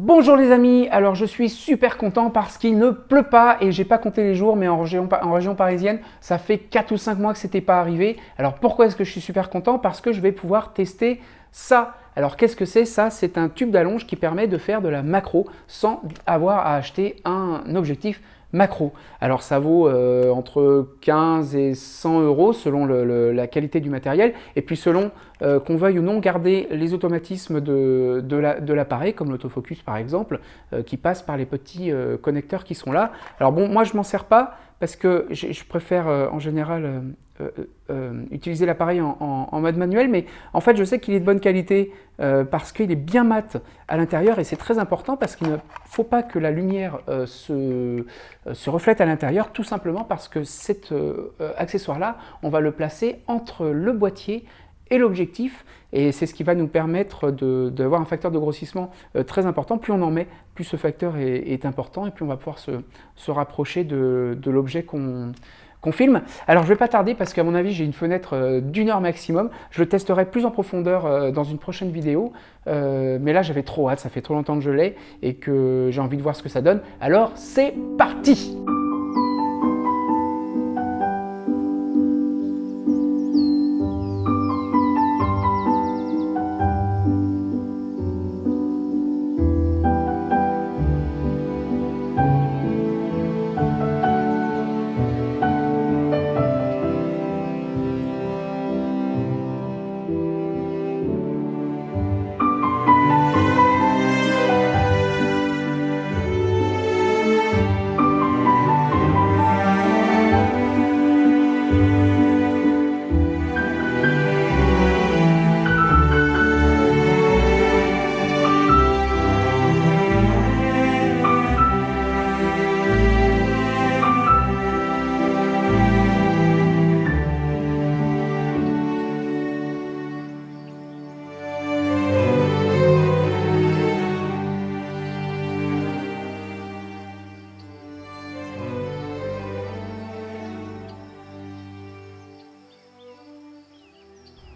Bonjour les amis, alors je suis super content parce qu'il ne pleut pas et j'ai pas compté les jours, mais en région parisienne, ça fait 4 ou 5 mois que c'était pas arrivé. Alors pourquoi est-ce que je suis super content? Parce que je vais pouvoir tester ça. Alors qu'est-ce que c'est ça? C'est un tube d'allonge qui permet de faire de la macro sans avoir à acheter un objectif macro. Alors ça vaut entre 15 et 100 euros selon la qualité du matériel et puis selon qu'on veuille ou non garder les automatismes de l'appareil comme l'autofocus par exemple qui passe par les petits connecteurs qui sont là. Alors bon, moi je m'en sers pas parce que je préfère en général utiliser l'appareil en mode manuel, mais en fait je sais qu'il est de bonne qualité parce qu'il est bien mat à l'intérieur et c'est très important parce qu'il ne faut pas que la lumière se reflète à l'intérieur, tout simplement parce que cet accessoire-là, on va le placer entre le boîtier et l'objectif et c'est ce qui va nous permettre d'avoir un facteur de grossissement très important. Plus on en met, plus ce facteur est important et plus on va pouvoir se rapprocher de l'objet qu'on filme. Alors je ne vais pas tarder parce qu'à mon avis j'ai une fenêtre d'1 heure maximum. Je le testerai plus en profondeur dans une prochaine vidéo. Mais là j'avais trop hâte, ça fait trop longtemps que je l'ai et que j'ai envie de voir ce que ça donne. Alors c'est parti!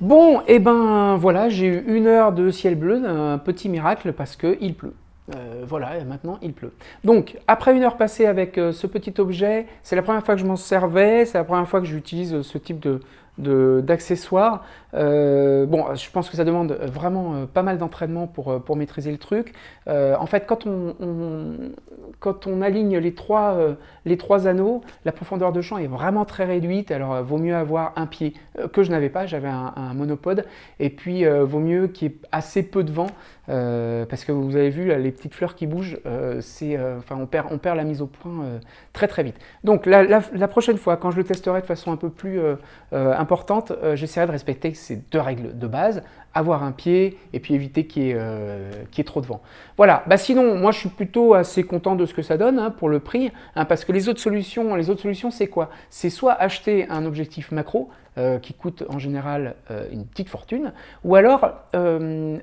Bon, et ben voilà, j'ai eu 1 heure de ciel bleu, un petit miracle parce qu'il pleut. Voilà, et maintenant il pleut. Donc, après 1 heure passée avec ce petit objet, c'est la première fois que je m'en servais, c'est la première fois que j'utilise ce type d'accessoires. Bon, je pense que ça demande vraiment pas mal d'entraînement pour maîtriser le truc. En fait, quand on aligne les trois anneaux, la profondeur de champ est vraiment très réduite. Alors, vaut mieux avoir un pied que je n'avais pas, j'avais un monopode. Et puis, vaut mieux qu'il y ait assez peu de vent. Parce que vous avez vu là, les petites fleurs qui bougent, enfin, on perd la mise au point très très vite. Donc la prochaine fois, quand je le testerai de façon un peu plus importante, j'essaierai de respecter ces 2 règles de base, avoir un pied et puis éviter qu'il y ait trop de vent. Voilà, bah sinon moi je suis plutôt assez content de ce que ça donne hein, pour le prix, hein, parce que les autres solutions c'est quoi? C'est soit acheter un objectif macro, qui coûte en général une petite fortune, ou alors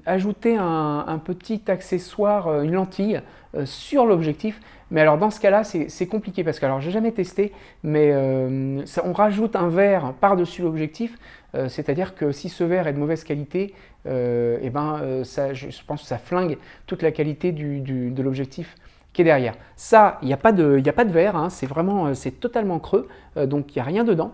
ajouter un petit accessoire, une lentille sur l'objectif. Mais alors dans ce cas-là, c'est compliqué parce que alors j'ai jamais testé, mais on rajoute un verre par-dessus l'objectif, c'est-à-dire que si ce verre est de mauvaise qualité, je pense que ça flingue toute la qualité de l'objectif qui est derrière. Ça, il n'y a pas de verre, hein, c'est totalement creux, donc il n'y a rien dedans,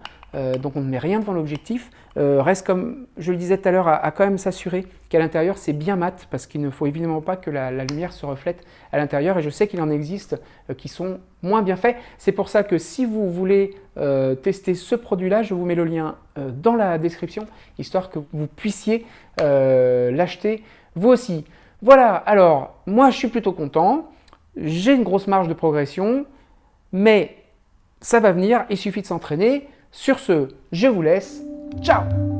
donc on ne met rien devant l'objectif. Reste comme je le disais tout à l'heure, à quand même s'assurer qu'à l'intérieur c'est bien mat, parce qu'il ne faut évidemment pas que la lumière se reflète à l'intérieur, et je sais qu'il en existe qui sont moins bien faits. C'est pour ça que si vous voulez tester ce produit-là, je vous mets le lien dans la description, histoire que vous puissiez l'acheter vous aussi. Voilà, alors moi je suis plutôt content. J'ai une grosse marge de progression, mais ça va venir, il suffit de s'entraîner. Sur ce, je vous laisse. Ciao!